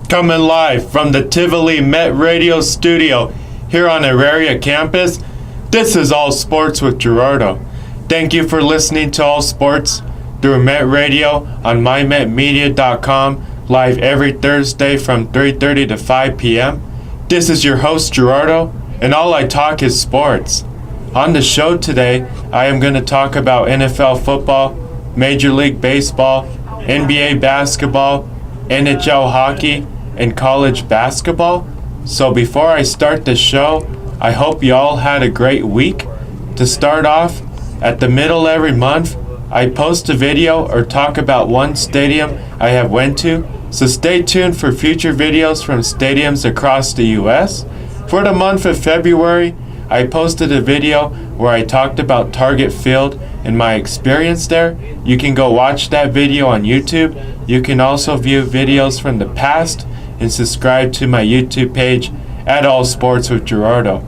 Coming live from the Tivoli Met Radio studio here on Auraria campus, this is All Sports with Gerardo. Thank you for listening to All Sports through Met Radio on mymetmedia.com, live every Thursday from 3:30 to 5 p.m. This is your host Gerardo, and all I talk is sports. On the show today, I am going to talk about NFL football, Major League Baseball, NBA basketball, NHL hockey, and college basketball. So before I start the show, I hope you all had a great week. To start off, at the middle every month, I post a video or talk about one stadium I have went to, so stay tuned for future videos from stadiums across the US. For the month of February, I posted a video where I talked about Target Field and my experience there. You can go watch that video on YouTube. You can also view videos from the past and subscribe to my YouTube page at All Sports with Gerardo.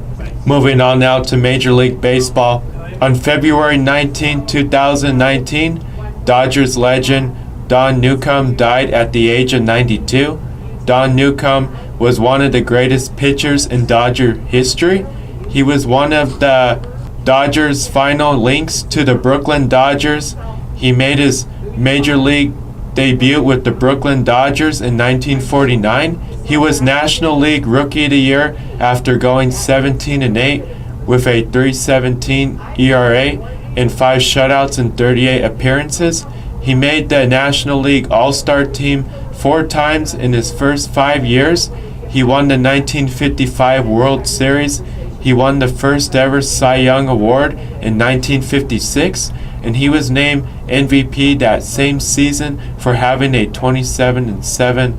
Moving on now to Major League Baseball. On February 19, 2019, Dodgers legend Don Newcombe died at the age of 92. Don Newcombe was one of the greatest pitchers in Dodger history. He was one of the Dodgers' final links to the Brooklyn Dodgers. He made his Major League debut with the Brooklyn Dodgers in 1949. He was National League Rookie of the Year after going 17-8 with a 3.17 ERA and 5 shutouts in 38 appearances. He made the National League All-Star team 4 times in his first 5 years. He won the 1955 World Series. He won the first ever Cy Young Award in 1956, and he was named MVP that same season for having a 27-7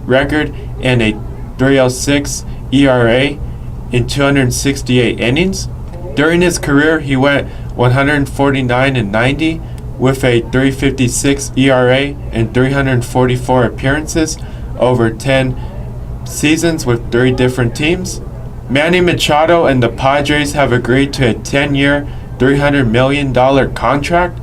record and a 3.06 ERA in 268 innings. During his career, he went 149-90 with a 3.56 ERA and 344 appearances over 10 seasons with 3 different teams. Manny Machado and the Padres have agreed to a 10-year, $300 million contract.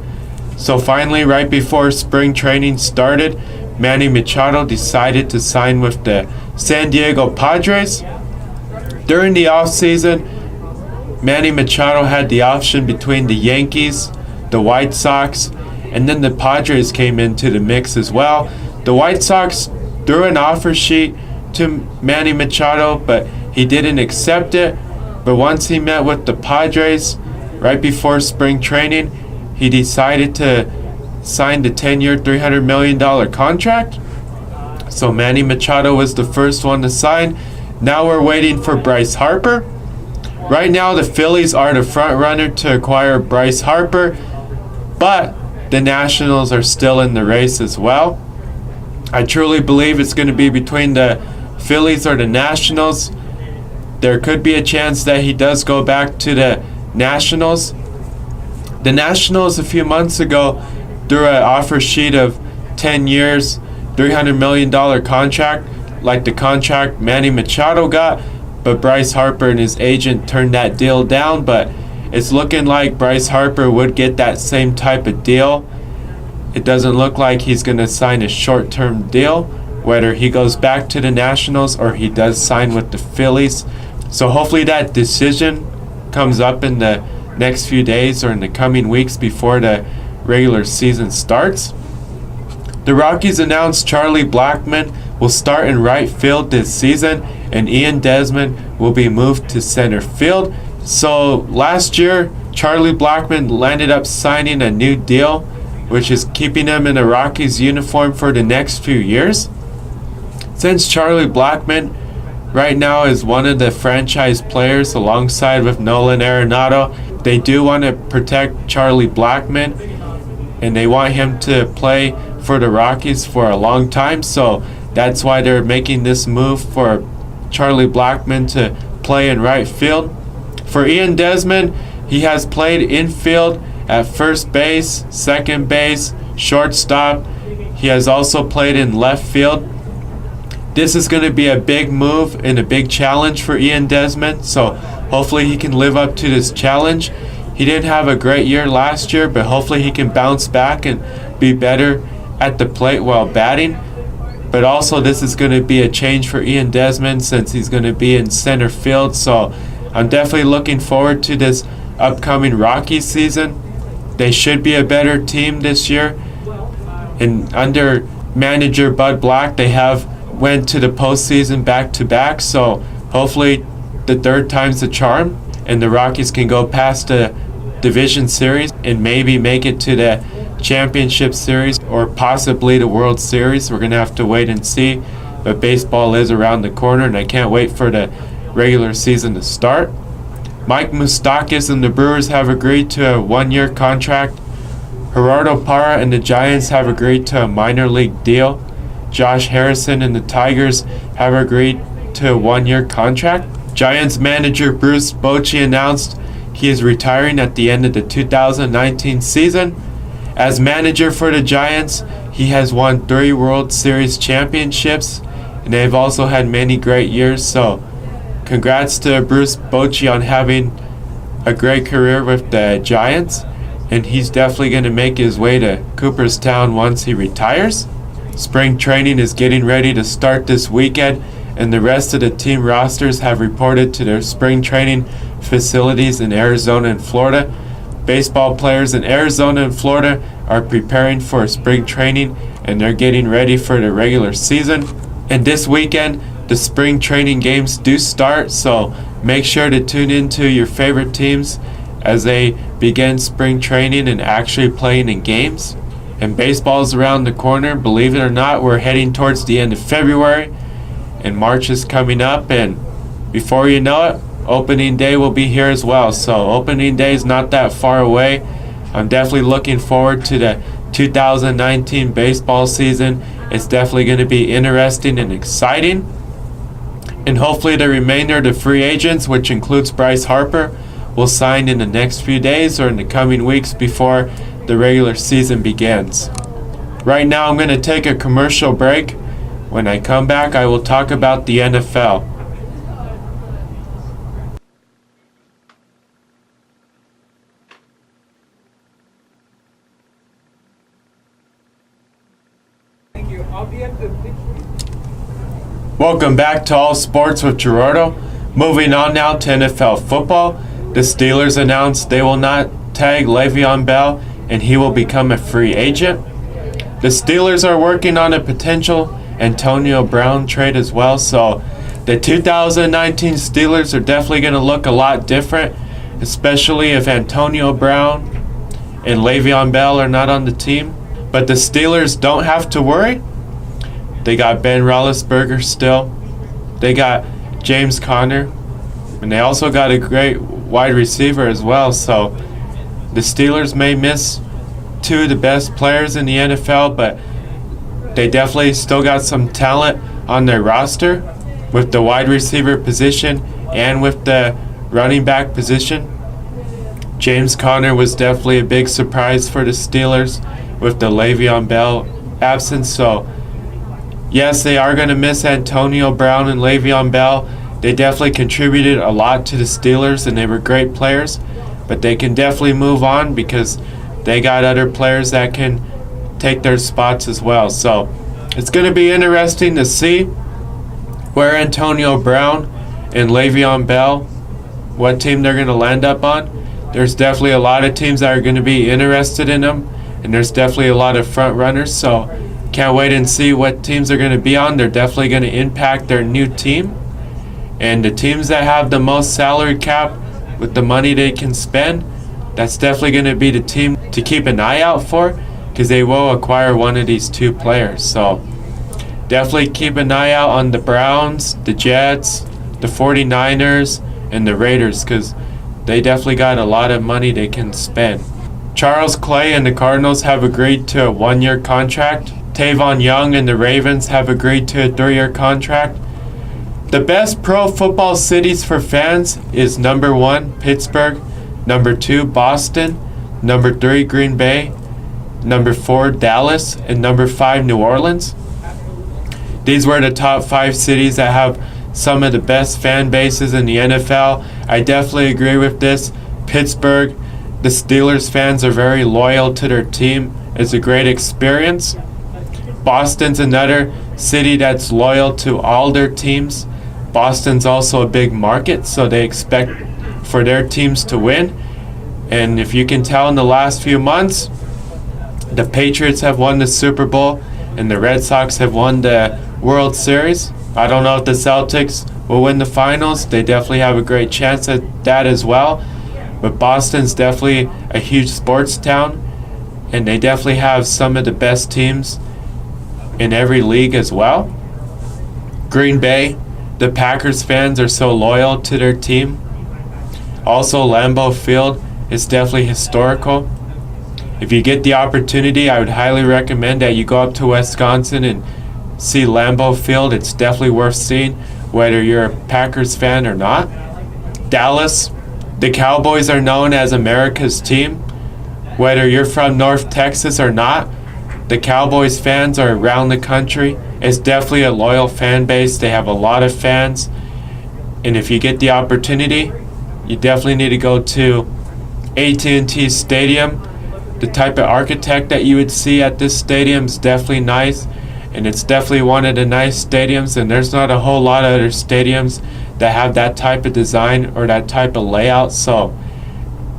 So finally, right before spring training started, Manny Machado decided to sign with the San Diego Padres. During the offseason, Manny Machado had the option between the Yankees, the White Sox, and then the Padres came into the mix as well. The White Sox threw an offer sheet to Manny Machado, but he didn't accept it. But once he met with the Padres right before spring training, he decided to sign the 10-year, $300 million contract. So Manny Machado was the first one to sign. Now we're waiting for Bryce Harper. Right now, the Phillies are the front runner to acquire Bryce Harper, but the Nationals are still in the race as well. I truly believe it's going to be between the Phillies or the Nationals. There could be a chance that he does go back to the Nationals. The Nationals a few months ago threw an offer sheet of 10 years, $300 million contract, like the contract Manny Machado got, but Bryce Harper and his agent turned that deal down. But it's looking like Bryce Harper would get that same type of deal. It doesn't look like he's going to sign a short-term deal, whether he goes back to the Nationals or he does sign with the Phillies. So hopefully that decision comes up in the next few days or in the coming weeks before the regular season starts. The Rockies announced Charlie Blackmon will start in right field this season, and Ian Desmond will be moved to center field. So last year, Charlie Blackmon landed up signing a new deal, which is keeping him in the Rockies uniform for the next few years. Since Charlie Blackmon right now is one of the franchise players alongside with Nolan Arenado, they do want to protect Charlie Blackmon, and they want him to play for the Rockies for a long time. So that's why they're making this move for Charlie Blackmon to play in right field. For Ian Desmond, he has played infield at first base, second base, shortstop. He has also played in left field. This is going to be a big move and a big challenge for Ian Desmond, so hopefully he can live up to this challenge. He didn't have a great year last year, but hopefully he can bounce back and be better at the plate while batting. But also this is going to be a change for Ian Desmond since he's going to be in center field. So I'm definitely looking forward to this upcoming Rockies season. They should be a better team this year. And under manager Bud Black, they have went to the postseason back-to-back. So hopefully the third time's the charm, and the Rockies can go past the division series and maybe make it to the championship series or possibly the World Series. We're going to have to wait and see. But baseball is around the corner, and I can't wait for the regular season to start. Mike Moustakas and the Brewers have agreed to a one-year contract. Gerardo Parra and the Giants have agreed to a minor league deal. Josh Harrison and the Tigers have agreed to a one-year contract. Giants manager Bruce Bochy announced he is retiring at the end of the 2019 season. As manager for the Giants, he has won 3 World Series championships, and they've also had many great years. So congrats to Bruce Bochy on having a great career with the Giants, and he's definitely going to make his way to Cooperstown once he retires. Spring training is getting ready to start this weekend, and the rest of the team rosters have reported to their spring training facilities in Arizona and Florida. Baseball players in Arizona and Florida are preparing for spring training, and they're getting ready for the regular season. And this weekend, the spring training games do start, so make sure to tune into your favorite teams as they begin spring training and actually playing in games. And baseball's around the corner. Believe it or not, we're heading towards the end of February, and March is coming up, and before you know it, opening day will be here as well. So opening day is not that far away. I'm definitely looking forward to the 2019 baseball season. It's definitely going to be interesting and exciting. And hopefully the remainder of the free agents, which includes Bryce Harper, will sign in the next few days or in the coming weeks before the regular season begins. Right now I'm going to take a commercial break. When I come back, I will talk about the NFL. Welcome back to All Sports with Gerardo. Moving on now to NFL football. The Steelers announced they will not tag Le'Veon Bell, and he will become a free agent. The Steelers are working on a potential Antonio Brown trade as well, so the 2019 Steelers are definitely going to look a lot different, especially if Antonio Brown and Le'Veon Bell are not on the team. But the Steelers don't have to worry. They got Ben Roethlisberger still. They got James Conner, and they also got a great wide receiver as well. So the Steelers may miss 2 of the best players in the NFL, but they definitely still got some talent on their roster with the wide receiver position and with the running back position. James Conner was definitely a big surprise for the Steelers with the Le'Veon Bell absence. So yes, they are going to miss Antonio Brown and Le'Veon Bell. They definitely contributed a lot to the Steelers, and they were great players. But they can definitely move on because they got other players that can take their spots as well. So it's going to be interesting to see where Antonio Brown and Le'Veon Bell, what team they're going to land up on. There's definitely a lot of teams that are going to be interested in them, and there's definitely a lot of front runners. So can't wait and see what teams they're going to be on. They're definitely going to impact their new team. And the teams that have the most salary cap with the money they can spend, that's definitely going to be the team to keep an eye out for, because they will acquire one of these 2 players. So definitely keep an eye out on the Browns, the Jets, the 49ers, and the Raiders, because they definitely got a lot of money they can spend. Charles Clay and the Cardinals have agreed to a 1-year contract. Tavon Young and the Ravens have agreed to a 3-year contract. The best pro football cities for fans is number 1, Pittsburgh, number 2, Boston, number 3, Green Bay, number 4, Dallas, and number 5, New Orleans. These were the top 5 cities that have some of the best fan bases in the NFL. I definitely agree with this. Pittsburgh, the Steelers fans are very loyal to their team. It's a great experience. Boston's another city that's loyal to all their teams. Boston's also a big market, so they expect for their teams to win. And if you can tell, in the last few months, the Patriots have won the Super Bowl and the Red Sox have won the World Series. I don't know if the Celtics will win the finals. They definitely have a great chance at that as well. But Boston's definitely a huge sports town, and they definitely have some of the best teams in every league as well. Green Bay, the Packers fans are so loyal to their team. Also, Lambeau Field is definitely historical. If you get the opportunity, I would highly recommend that you go up to Wisconsin and see Lambeau Field. It's definitely worth seeing, whether you're a Packers fan or not. Dallas, the Cowboys are known as America's team. Whether you're from North Texas or not, the Cowboys fans are around the country. It's definitely a loyal fan base. They have a lot of fans. And if you get the opportunity, you definitely need to go to AT&T Stadium. The type of architect that you would see at this stadium is definitely nice, and it's definitely one of the nice stadiums, and there's not a whole lot of other stadiums that have that type of design or that type of layout. So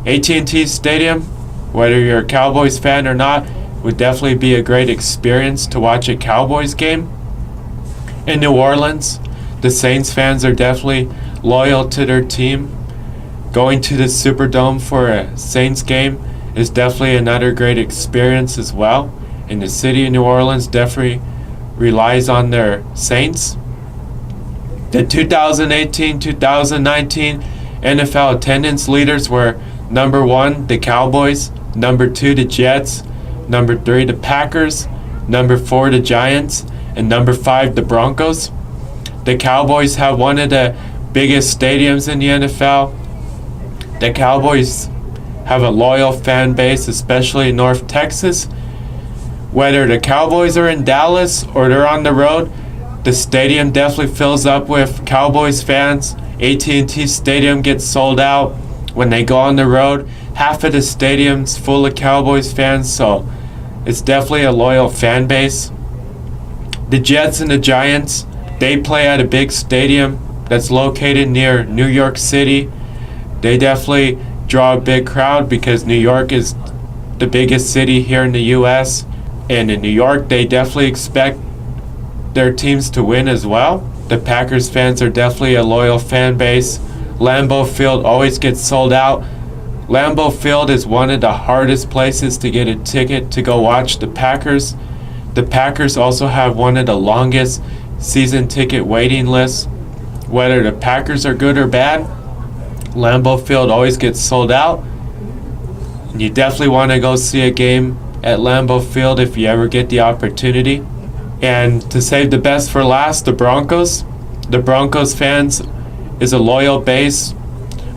AT&T Stadium, whether you're a Cowboys fan or not, would definitely be a great experience to watch a Cowboys game. In New Orleans, the Saints fans are definitely loyal to their team. Going to the Superdome for a Saints game is definitely another great experience as well. And the city of New Orleans definitely relies on their Saints. The 2018-2019 NFL attendance leaders were number 1, the Cowboys, number 2, the Jets, number 3, the Packers, number 4, the Giants, and number 5, the Broncos. The Cowboys have one of the biggest stadiums in the NFL. The Cowboys have a loyal fan base, especially in North Texas. Whether the Cowboys are in Dallas or they're on the road, the stadium definitely fills up with Cowboys fans. AT&T Stadium gets sold out when they go on the road. Half of the stadium's full of Cowboys fans, so it's definitely a loyal fan base. The Jets and the Giants, they play at a big stadium that's located near New York City. They definitely draw a big crowd because New York is the biggest city here in the U.S. And in New York, they definitely expect their teams to win as well. The Packers fans are definitely a loyal fan base. Lambeau Field always gets sold out. Lambeau Field is one of the hardest places to get a ticket to go watch the Packers. The Packers also have one of the longest season ticket waiting lists. Whether the Packers are good or bad, Lambeau Field always gets sold out. And you definitely want to go see a game at Lambeau Field if you ever get the opportunity. And to save the best for last, the Broncos. The Broncos fans is a loyal base.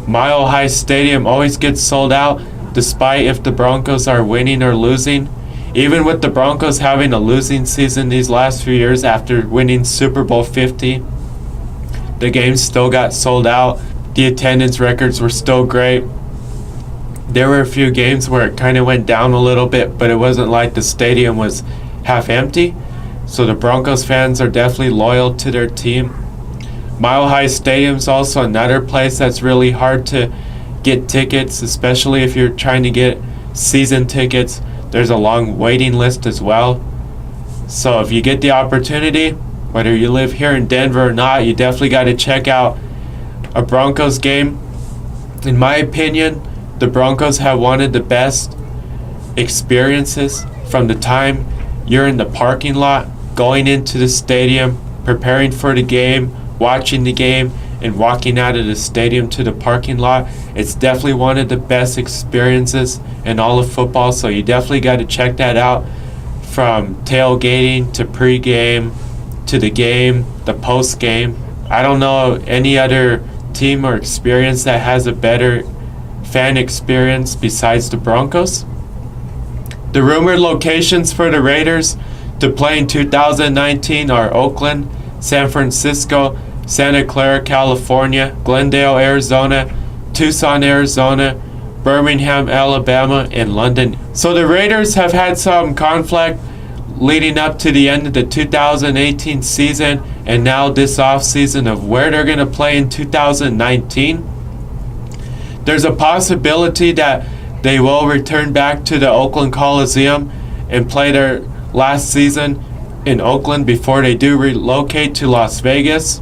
Mile High Stadium always gets sold out, despite if the Broncos are winning or losing. Even with the Broncos having a losing season these last few years after winning Super Bowl 50, the games still got sold out. The attendance records were still great. There were a few games where it kind of went down a little bit, but it wasn't like the stadium was half empty. So the Broncos fans are definitely loyal to their team. Mile High Stadium's also another place that's really hard to get tickets, especially if you're trying to get season tickets. There's a long waiting list as well. So if you get the opportunity, whether you live here in Denver or not, you definitely got to check out a Broncos game. In my opinion, the Broncos have one of the best experiences from the time you're in the parking lot, going into the stadium, preparing for the game, watching the game, and walking out of the stadium to the parking lot. It's definitely one of the best experiences in all of football, so you definitely got to check that out. From tailgating to pregame to the game, the post-game. I don't know any other team or experience that has a better fan experience besides the Broncos. The rumored locations for the Raiders to play in 2019 are Oakland, San Francisco, Santa Clara, California, Glendale, Arizona, Tucson, Arizona, Birmingham, Alabama, and London. So the Raiders have had some conflict leading up to the end of the 2018 season and now this offseason of where they're going to play in 2019. There's a possibility that they will return back to the Oakland Coliseum and play their last season in Oakland before they do relocate to Las Vegas.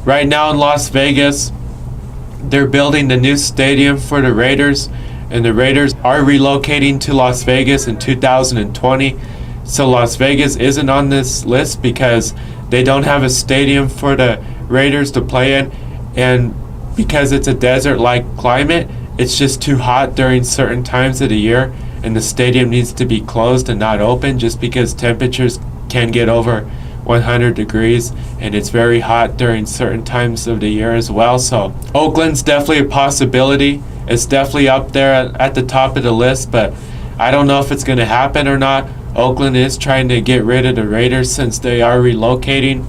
Right now in Las Vegas, they're building the new stadium for the Raiders, and the Raiders are relocating to Las Vegas in 2020. So Las Vegas isn't on this list because they don't have a stadium for the Raiders to play in, and because it's a desert-like climate, it's just too hot during certain times of the year, and the stadium needs to be closed and not open just because temperatures can get over 100 degrees, and it's very hot during certain times of the year as well. So Oakland's definitely a possibility. It's definitely up there at the top of the list, but I don't know if it's going to happen or not. Oakland is trying to get rid of the Raiders since they are relocating.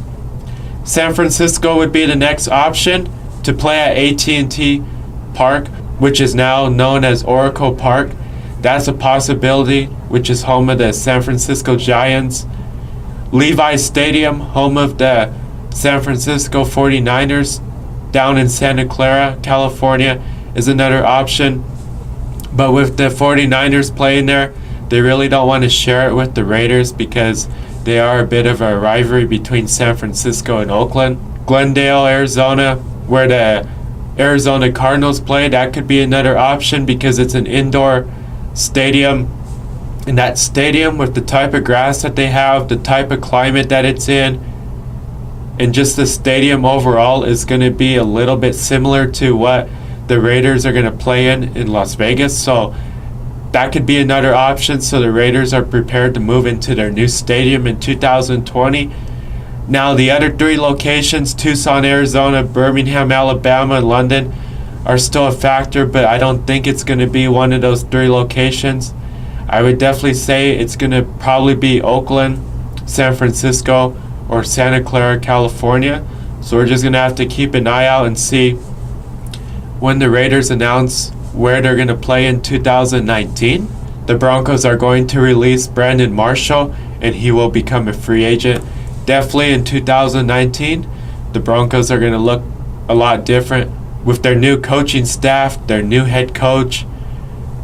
San Francisco would be the next option to play at AT&T Park, which is now known as Oracle Park. That's a possibility, which is home of the San Francisco Giants. Levi's Stadium, home of the San Francisco 49ers, down in Santa Clara, California, is another option. But with the 49ers playing there, they really don't want to share it with the Raiders because they are a bit of a rivalry between San Francisco and Oakland. Glendale, Arizona, where the Arizona Cardinals play, that could be another option because it's an indoor stadium. And that stadium, with the type of grass that they have, the type of climate that it's in, and just the stadium overall is going to be a little bit similar to what the Raiders are going to play in Las Vegas. So that could be another option, so the Raiders are prepared to move into their new stadium in 2020. Now the other three locations, Tucson, Arizona, Birmingham, Alabama, and London, are still a factor, but I don't think it's going to be one of those three locations. I would definitely say it's going to probably be Oakland, San Francisco, or Santa Clara, California. So we're just going to have to keep an eye out and see when the Raiders announce where they're going to play in 2019. The Broncos are going to release Brandon Marshall, and he will become a free agent. Definitely in 2019, the Broncos are going to look a lot different with their new coaching staff, their new head coach.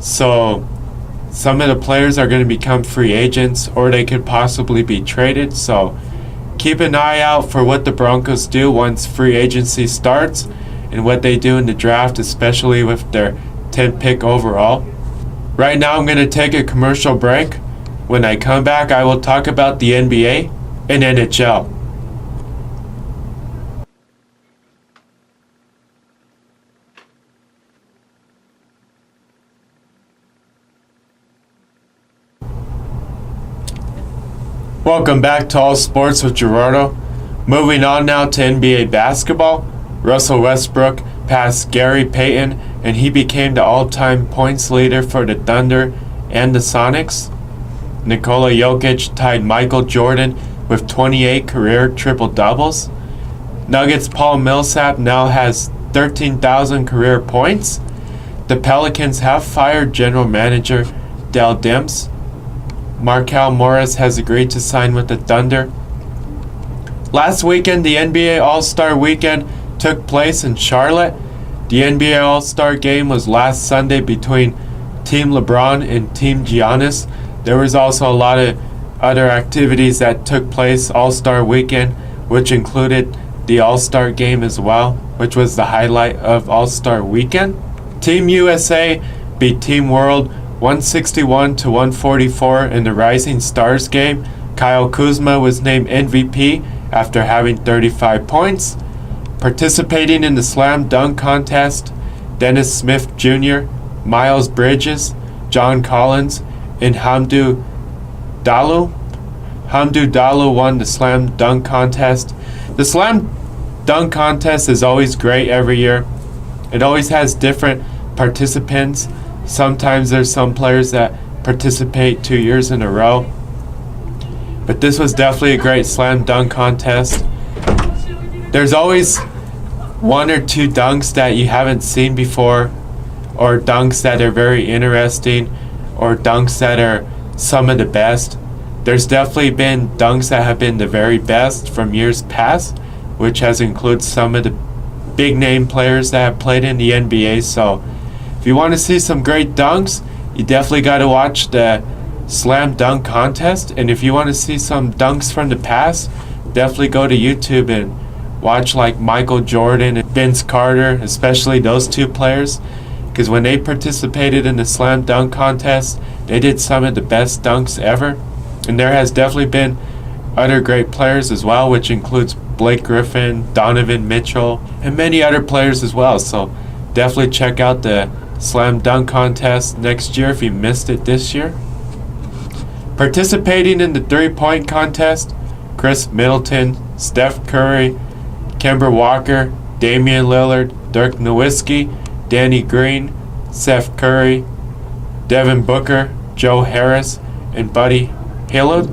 So some of the players are going to become free agents, or they could possibly be traded. So keep an eye out for what the Broncos do once free agency starts and what they do in the draft, especially with their 10th pick overall. Right now I'm going to take a commercial break. When I come back, I will talk about the NBA and NHL. Welcome back to All Sports with Gerardo. Moving on now to NBA basketball. Russell Westbrook passed Gary Payton, and he became the all-time points leader for the Thunder and the Sonics. Nikola Jokic tied Michael Jordan with 28 career triple-doubles. Nuggets' Paul Millsap now has 13,000 career points. The Pelicans have fired general manager Dell Demps. Markel Morris has agreed to sign with the Thunder. Last weekend, the NBA All-Star Weekend took place in Charlotte. The NBA All-Star Game was last Sunday between Team LeBron and Team Giannis. There was also a lot of other activities that took place All-Star Weekend, which included the All-Star Game as well, which was the highlight of All-Star Weekend. Team USA beat Team World 161-144 in the Rising Stars game. Kyle Kuzma was named MVP after having 35 points. Participating in the slam dunk contest, Dennis Smith Jr., Miles Bridges, John Collins, and Hamdou Diallo. Hamdou Diallo won the slam dunk contest. The slam dunk contest is always great every year. It always has different participants. Sometimes there's some players that participate 2 years in a row. But this was definitely a great slam dunk contest. There's always one or two dunks that you haven't seen before, or dunks that are very interesting, or dunks that are some of the best. There's definitely been dunks that have been the very best from years past, which has included some of the big name players that have played in the NBA. So if you want to see some great dunks, you definitely got to watch the slam dunk contest. And if you want to see some dunks from the past, definitely go to YouTube and watch like Michael Jordan and Vince Carter, especially those two players, because when they participated in the slam dunk contest, they did some of the best dunks ever. And there has definitely been other great players as well, which includes Blake Griffin, Donovan Mitchell, and many other players as well. So definitely check out the slam dunk contest next year if you missed it this year. Participating in the three-point contest, Chris Middleton, Steph Curry, Kemba Walker, Damian Lillard, Dirk Nowitzki, Danny Green, Steph Curry, Devin Booker, Joe Harris, and Buddy Hield.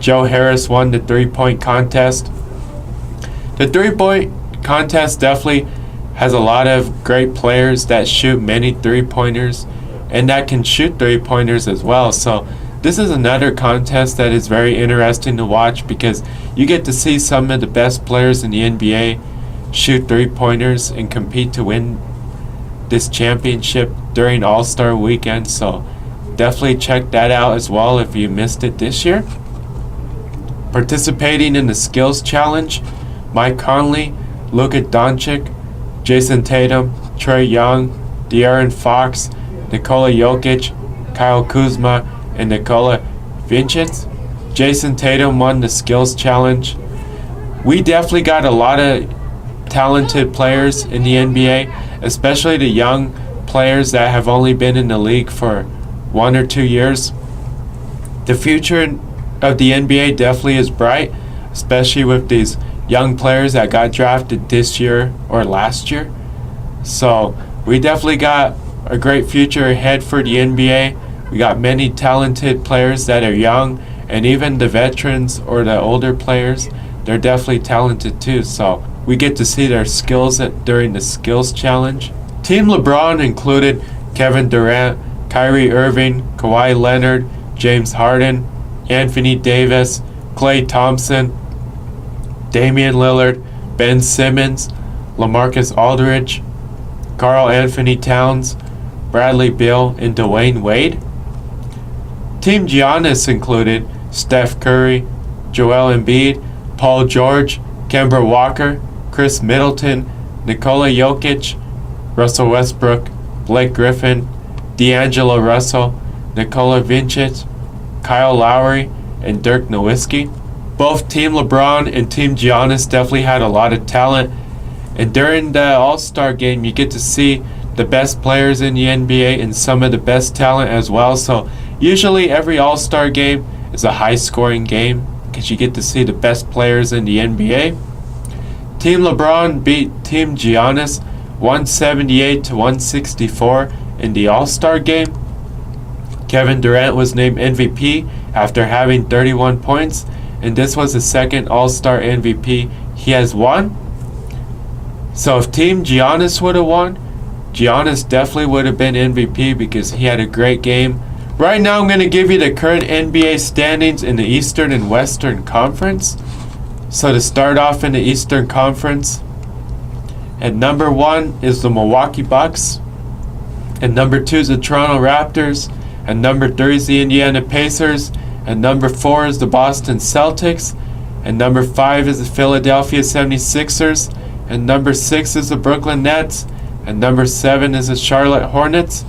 Joe Harris won the three-point contest. The three-point contest definitely has a lot of great players that shoot many three-pointers and that can shoot three-pointers as well. So this is another contest that is very interesting to watch because you get to see some of the best players in the NBA shoot three-pointers and compete to win this championship during All-Star Weekend. So definitely check that out as well if you missed it this year. Participating in the Skills Challenge, Mike Conley, Luka Doncic, Jason Tatum, Trae Young, De'Aaron Fox, Nikola Jokic, Kyle Kuzma, and Nikola Vucevic. Jason Tatum won the Skills Challenge. We definitely got a lot of talented players in the NBA, especially the young players that have only been in the league for 1 or 2 years. The future of the NBA definitely is bright, especially with these young players that got drafted this year or last year. So we definitely got a great future ahead for the NBA. We got many talented players that are young, and even the veterans or the older players, they're definitely talented too. So we get to see their skills during the Skills Challenge. Team LeBron included Kevin Durant, Kyrie Irving, Kawhi Leonard, James Harden, Anthony Davis, Klay Thompson, Damian Lillard, Ben Simmons, LaMarcus Aldridge, Karl Anthony Towns, Bradley Beal, and Dwayne Wade. Team Giannis included Steph Curry, Joel Embiid, Paul George, Kemba Walker, Chris Middleton, Nikola Jokic, Russell Westbrook, Blake Griffin, D'Angelo Russell, Nikola Vucevic, Kyle Lowry, and Dirk Nowitzki. Both Team LeBron and Team Giannis definitely had a lot of talent. And during the All-Star game, you get to see the best players in the NBA and some of the best talent as well. So usually every All-Star game is a high-scoring game because you get to see the best players in the NBA. Team LeBron beat Team Giannis 178 to 164 in the All-Star game. Kevin Durant was named MVP after having 31 points, and this was the second All-Star MVP he has won. So if Team Giannis would have won, Giannis definitely would have been MVP because he had a great game. Right now I'm going to give you the current NBA standings in the Eastern and Western Conference. So to start off in the Eastern Conference, at number 1 is the Milwaukee Bucks, and number 2 is the Toronto Raptors, and number 3 is the Indiana Pacers, and number 4 is the Boston Celtics, and number 5 is the Philadelphia 76ers, and number 6 is the Brooklyn Nets, and number 7 is the Charlotte Hornets,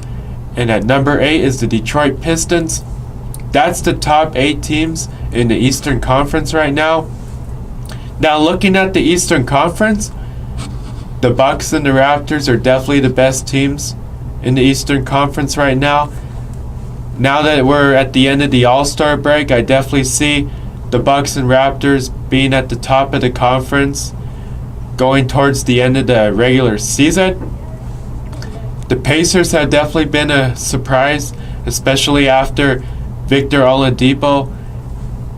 and at number 8 is the Detroit Pistons. That's the top 8 teams in the Eastern Conference right now. Now looking at the Eastern Conference, the Bucks and the Raptors are definitely the best teams in the Eastern Conference right now. Now that we're at the end of the All-Star break, I definitely see the Bucks and Raptors being at the top of the conference going towards the end of the regular season. The Pacers have definitely been a surprise, especially after Victor Oladipo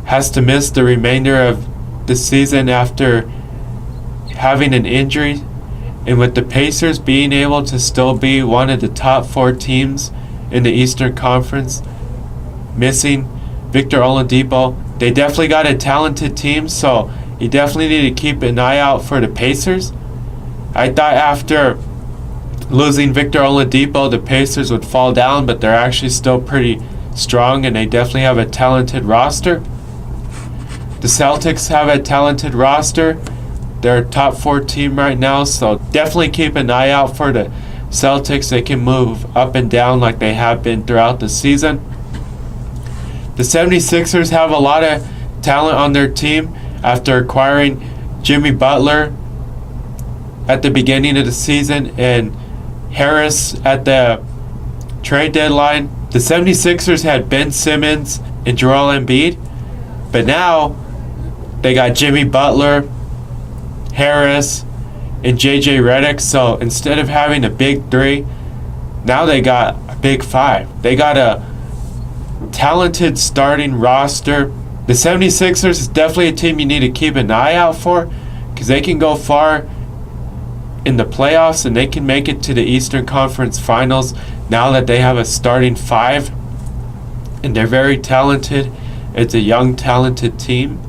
has to miss the remainder of the season after having an injury. And with the Pacers being able to still be one of the top 4 teams in the Eastern Conference, missing Victor Oladipo. They definitely got a talented team, so you definitely need to keep an eye out for the Pacers. I thought after losing Victor Oladipo, the Pacers would fall down, but they're actually still pretty strong, and they definitely have a talented roster. The Celtics have a talented roster. They're a top 4 team right now, so definitely keep an eye out for the Celtics. They can move up and down like they have been throughout the season. The 76ers have a lot of talent on their team after acquiring Jimmy Butler at the beginning of the season and Harris at the trade deadline. The 76ers had Ben Simmons and Joel Embiid, but now they got Jimmy Butler, Harris, and JJ Redick. So instead of having a big 3, now they got a big 5. They got a talented starting roster. The 76ers is definitely a team you need to keep an eye out for, because they can go far in the playoffs and they can make it to the Eastern Conference Finals now that they have a starting 5, and they're very talented. It's a young, talented team.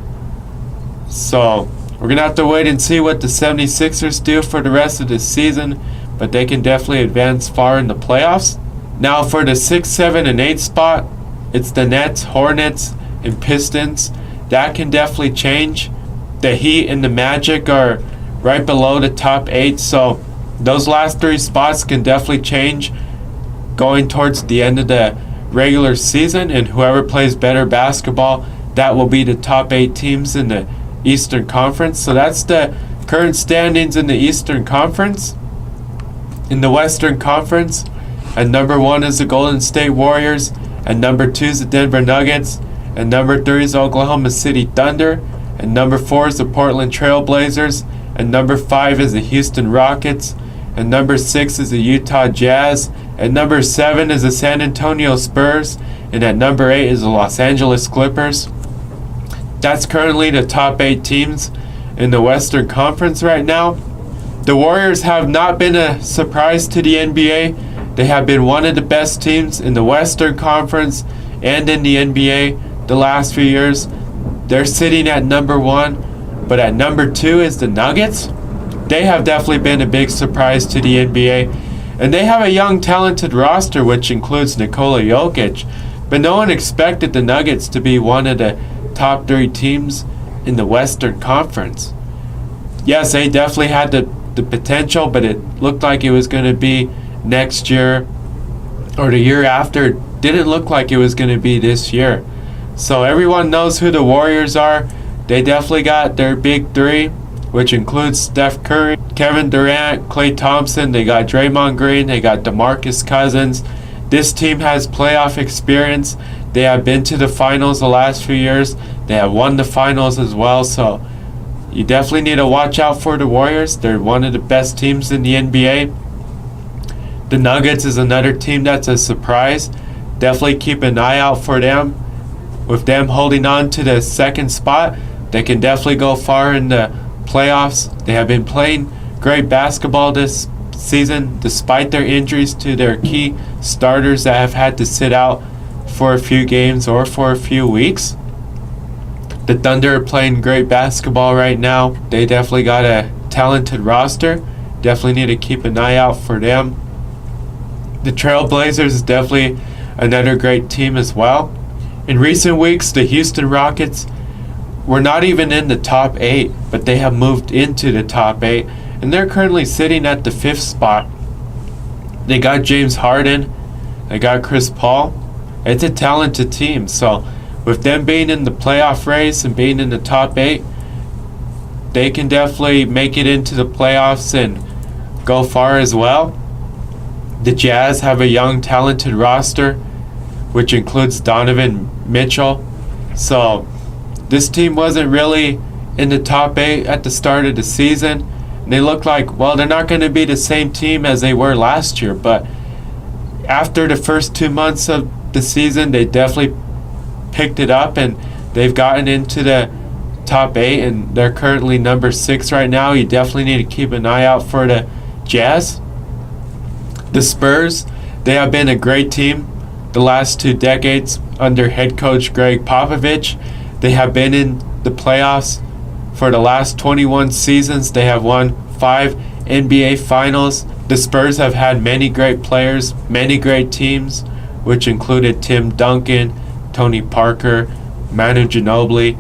So we're going to have to wait and see what the 76ers do for the rest of the season, but they can definitely advance far in the playoffs. Now for the 6, 7, and 8 spot, it's the Nets, Hornets, and Pistons. That can definitely change. The Heat and the Magic are right below the top 8, so those last 3 spots can definitely change going towards the end of the regular season, and whoever plays better basketball, that will be the top 8 teams in the Eastern Conference. So that's the current standings in the Eastern Conference. In the Western Conference, at number 1 is the Golden State Warriors, and number 2 is the Denver Nuggets, and number 3 is Oklahoma City Thunder, and number 4 is the Portland Trail Blazers, and number 5 is the Houston Rockets, and number 6 is the Utah Jazz, and number 7 is the San Antonio Spurs, and at number 8 is the Los Angeles Clippers. That's currently the top 8 teams in the Western Conference right now. The Warriors have not been a surprise to the NBA. They have been one of the best teams in the Western Conference and in the NBA the last few years. They're sitting at number 1, but at number 2 is the Nuggets. They have definitely been a big surprise to the NBA, and they have a young, talented roster which includes Nikola Jokic, but no one expected the Nuggets to be one of the top 3 teams in the Western Conference. Yes, they definitely had the potential, but it looked like it was going to be next year or the year after. It didn't look like it was going to be this year. So everyone knows who the Warriors are. They definitely got their big 3, which includes Steph Curry, Kevin Durant, Klay Thompson. They got Draymond Green. They got DeMarcus Cousins. This team has playoff experience. They have been to the finals the last few years. They have won the finals as well. So you definitely need to watch out for the Warriors. They're one of the best teams in the NBA. The Nuggets is another team that's a surprise. Definitely keep an eye out for them. With them holding on to the 2nd spot, they can definitely go far in the playoffs. They have been playing great basketball this season despite their injuries to their key starters that have had to sit out for a few games or for a few weeks. The Thunder are playing great basketball right now. They definitely got a talented roster. Definitely need to keep an eye out for them. The Trailblazers is definitely another great team as well. In recent weeks, the Houston Rockets were not even in the top 8, but they have moved into the top 8, and they're currently sitting at the 5th spot. They got James Harden. They got Chris Paul. It's a talented team, so with them being in the playoff race and being in the top 8, they can definitely make it into the playoffs and go far as well. The Jazz have a young, talented roster, which includes Donovan Mitchell. So this team wasn't really in the top 8 at the start of the season. And they look like, well, they're not going to be the same team as they were last year. But after the first 2 months of the season, they definitely picked it up, and they've gotten into the top 8, and they're currently number 6 right now. You definitely need to keep an eye out for the Jazz. The Spurs, they have been a great team the last 2 decades under head coach Greg Popovich. They have been in the playoffs for the last 21 seasons. They have won 5 NBA Finals. The Spurs have had many great players, many great teams, which included Tim Duncan, Tony Parker, Manu Ginobili.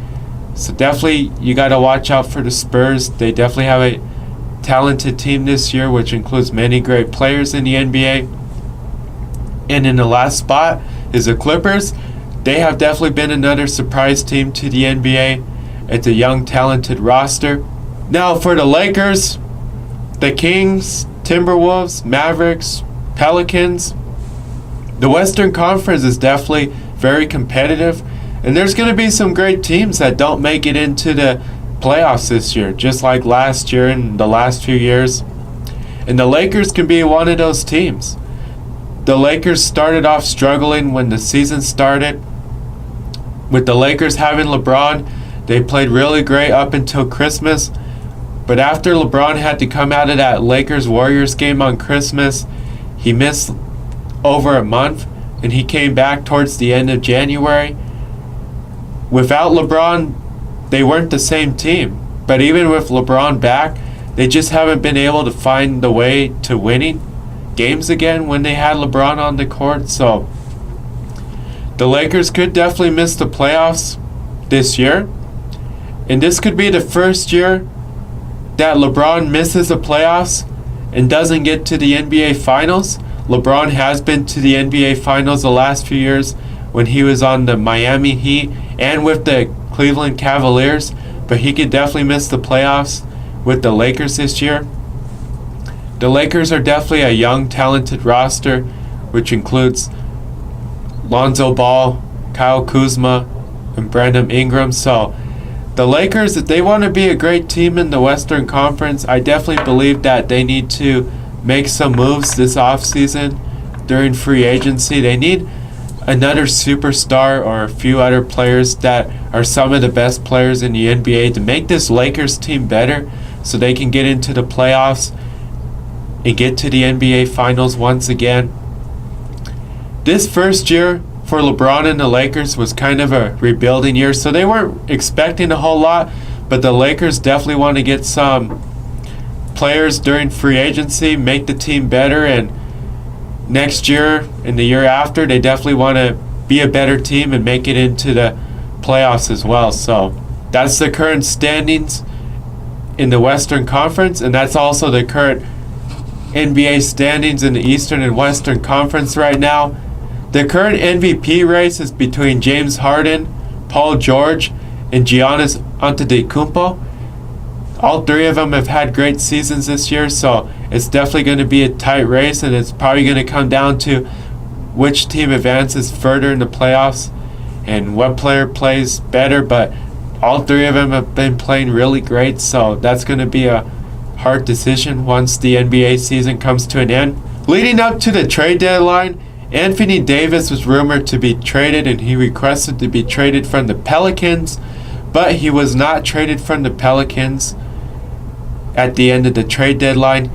So definitely you got to watch out for the Spurs. They definitely have a talented team this year, which includes many great players in the NBA. And in the last spot is the Clippers. They have definitely been another surprise team to the NBA. It's a young, talented roster. Now for the Lakers, the Kings, Timberwolves, Mavericks, Pelicans. The Western Conference is definitely very competitive, and there's going to be some great teams that don't make it into the playoffs this year, just like last year and the last few years. And the Lakers can be one of those teams. The Lakers started off struggling when the season started. With the Lakers having LeBron, they played really great up until Christmas. But after LeBron had to come out of that Lakers-Warriors game on Christmas, he missed over a month, and he came back towards the end of January. Without LeBron, they weren't the same team. But even with LeBron back, they just haven't been able to find the way to winning games again when they had LeBron on the court. So the Lakers could definitely miss the playoffs this year. And this could be the first year that LeBron misses the playoffs and doesn't get to the NBA Finals. LeBron has been to the NBA Finals the last few years when he was on the Miami Heat and with the Cleveland Cavaliers, but he could definitely miss the playoffs with the Lakers this year. The Lakers are definitely a young, talented roster, which includes Lonzo Ball, Kyle Kuzma, and Brandon Ingram. So the Lakers, if they want to be a great team in the Western Conference, I definitely believe that they need to make some moves this offseason during free agency. They need another superstar or a few other players that are some of the best players in the NBA to make this Lakers team better so they can get into the playoffs and get to the NBA Finals once again. This first year for LeBron and the Lakers was kind of a rebuilding year, so they weren't expecting a whole lot, but the Lakers definitely want to get some players during free agency, make the team better, and next year and the year after, they definitely want to be a better team and make it into the playoffs as well. So that's the current standings in the Western Conference, and that's also the current NBA standings in the Eastern and Western Conference right now. The current MVP race is between James Harden, Paul George, and Giannis Antetokounmpo. All three of them have had great seasons this year, so it's definitely going to be a tight race, and it's probably going to come down to which team advances further in the playoffs and what player plays better. But all three of them have been playing really great, so that's going to be a hard decision once the NBA season comes to an end. Leading up to the trade deadline, Anthony Davis was rumored to be traded, and he requested to be traded from the Pelicans, but he was not traded from the Pelicans at the end of the trade deadline.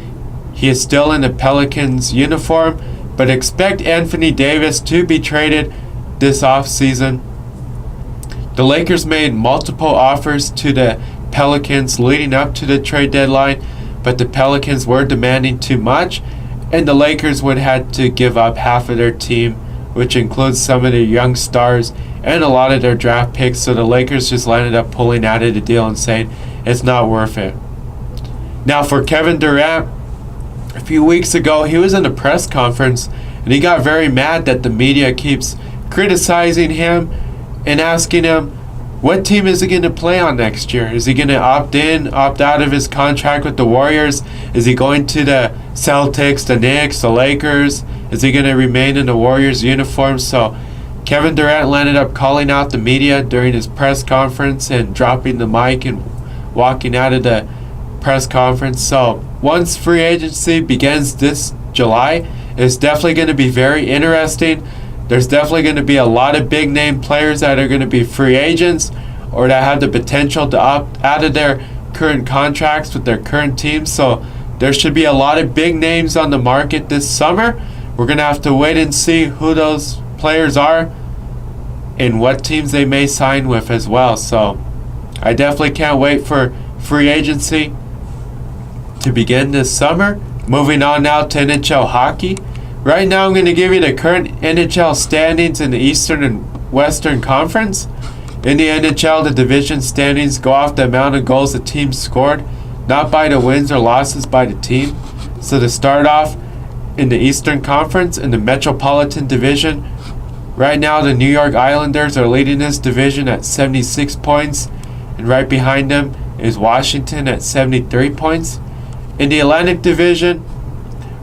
He is still in the Pelicans uniform, but expect Anthony Davis to be traded this offseason. The Lakers made multiple offers to the Pelicans leading up to the trade deadline, but the Pelicans were demanding too much, and the Lakers would have to give up half of their team, which includes some of their young stars and a lot of their draft picks, so the Lakers just ended up pulling out of the deal and saying it's not worth it. Now for Kevin Durant, a few weeks ago he was in a press conference and he got very mad that the media keeps criticizing him and asking him what team is he going to play on next year. Is he going to opt in, opt out of his contract with the Warriors? Is he going to the Celtics, the Knicks, the Lakers? Is he going to remain in the Warriors uniform? So Kevin Durant ended up calling out the media during his press conference and dropping the mic and walking out of the press conference. So once free agency begins this July, it's definitely going to be very interesting. There's definitely going to be a lot of big name players that are going to be free agents or that have the potential to opt out of their current contracts with their current teams. So there should be a lot of big names on the market this summer. We're going to have to wait and see who those players are and what teams they may sign with as well. So I definitely can't wait for free agency to begin this summer. Moving on now to NHL hockey. Right now I'm going to give you the current NHL standings in the Eastern and Western Conference. In the NHL, the division standings go off the amount of goals the team scored, not by the wins or losses by the team. So to start off, in the Eastern Conference, in the Metropolitan Division, right now the New York Islanders are leading this division at 76 points, and right behind them is Washington at 73 points. In the Atlantic Division,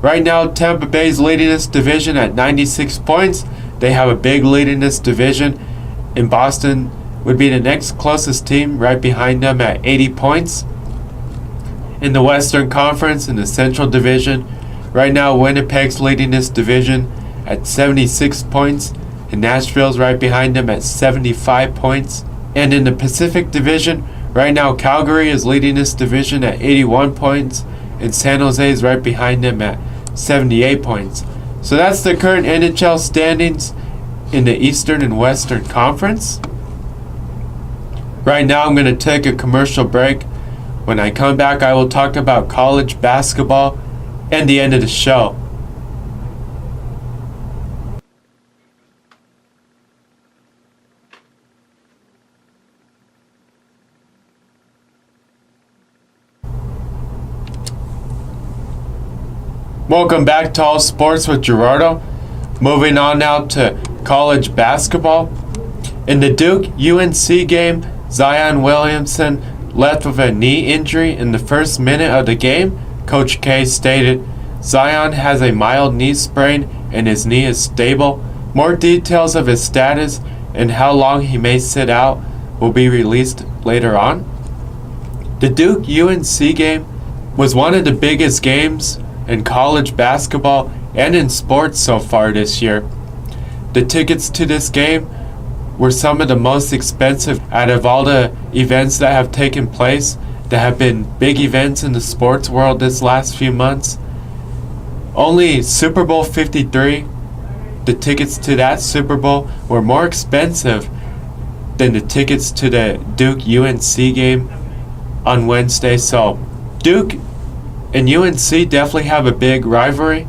right now Tampa Bay is leading this division at 96 points. They have a big lead in this division, and Boston would be the next closest team right behind them at 80 points. In the Western Conference, in the Central Division, right now Winnipeg's leading this division at 76 points, and Nashville's right behind them at 75 points. And in the Pacific Division, right now Calgary is leading this division at 81 points, and San Jose is right behind them at 78 points. So that's the current NHL standings in the Eastern and Western Conference. Right now I'm going to take a commercial break. When I come back, I will talk about college basketball and the end of the show. Welcome back to All Sports with Gerardo. Moving on now to college basketball. In the Duke-UNC game, Zion Williamson left with a knee injury in the first minute of the game. Coach K stated, Zion has a mild knee sprain and his knee is stable. More details of his status and how long he may sit out will be released later on. The Duke-UNC game was one of the biggest games in college basketball and in sports so far this year. The tickets to this game were some of the most expensive out of all the events that have taken place that have been big events in the sports world this last few months. Only Super Bowl 53, the tickets to that Super Bowl were more expensive than the tickets to the Duke-UNC game on Wednesday. So Duke and UNC definitely have a big rivalry,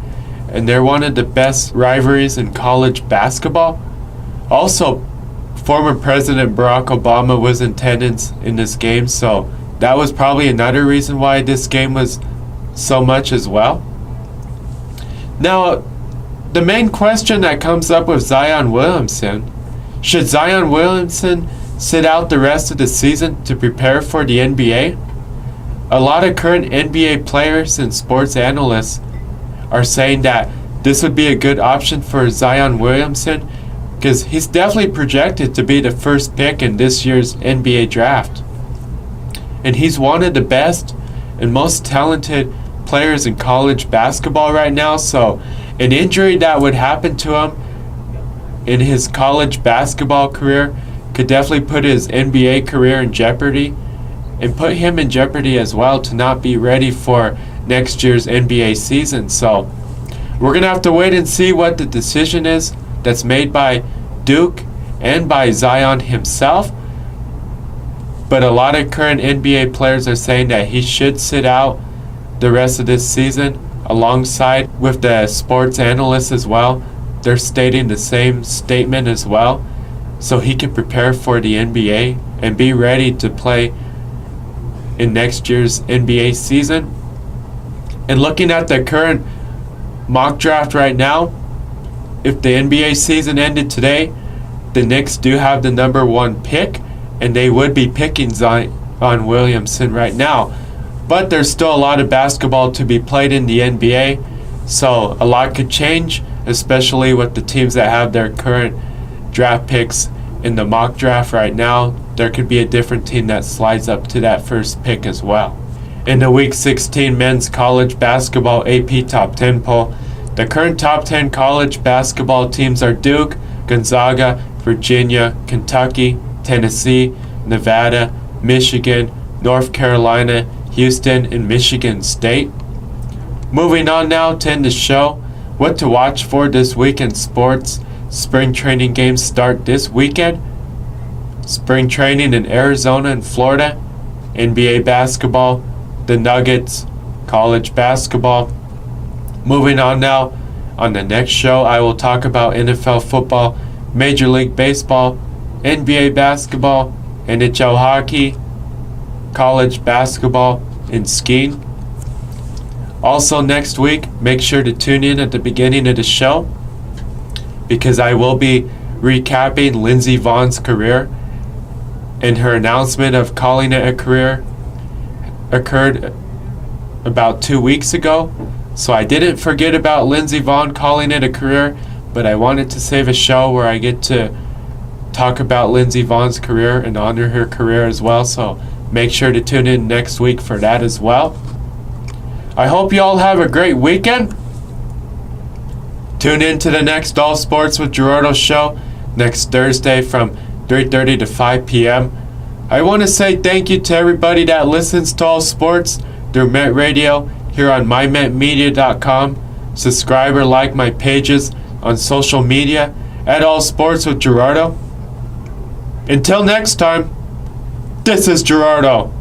and they're one of the best rivalries in college basketball. Also, former President Barack Obama was in attendance in this game, so that was probably another reason why this game was so much as well. Now, the main question that comes up with Zion Williamson, should Zion Williamson sit out the rest of the season to prepare for the NBA? A lot of current NBA players and sports analysts are saying that this would be a good option for Zion Williamson because he's definitely projected to be the first pick in this year's NBA draft. And he's one of the best and most talented players in college basketball right now, so an injury that would happen to him in his college basketball career could definitely put his NBA career in jeopardy and put him in jeopardy as well to not be ready for next year's NBA season. So we're going to have to wait and see what the decision is that's made by Duke and by Zion himself. But a lot of current NBA players are saying that he should sit out the rest of this season, alongside with the sports analysts as well. They're stating the same statement as well, so he can prepare for the NBA and be ready to play in next year's NBA season. And looking at the current mock draft right now, if the NBA season ended today, the Knicks do have the number 1 pick, and they would be picking Zion Williamson right now. But there's still a lot of basketball to be played in the NBA, so a lot could change, especially with the teams that have their current draft picks in the mock draft right now. There could be a different team that slides up to that first pick as well. In the Week 16 men's college basketball AP Top 10 poll, the current top 10 college basketball teams are Duke, Gonzaga, Virginia, Kentucky, Tennessee, Nevada, Michigan, North Carolina, Houston, and Michigan State. Moving on now to end the show, what to watch for this week in sports. spring training games start this weekend. Spring training in Arizona and Florida, NBA basketball, the Nuggets, college basketball. Moving on now, on the next show I will talk about NFL football, Major League Baseball, NBA basketball, NHL hockey, college basketball, and skiing. Also next week, make sure to tune in at the beginning of the show because I will be recapping Lindsey Vogn's career, and her announcement of calling it a career occurred about 2 weeks ago. So I didn't forget about Lindsey Vonn calling it a career, but I wanted to save a show where I get to talk about Lindsey Vogn's career and honor her career as well. So make sure to tune in next week for that as well. I hope you all have a great weekend. Tune in to the next All Sports with Gerardo show next Thursday from 3:30 to 5 p.m. I want to say thank you to everybody that listens to All Sports through Met Radio here on mymetmedia.com. Subscribe or like my pages on social media at All Sports with Gerardo. Until next time, this is Gerardo.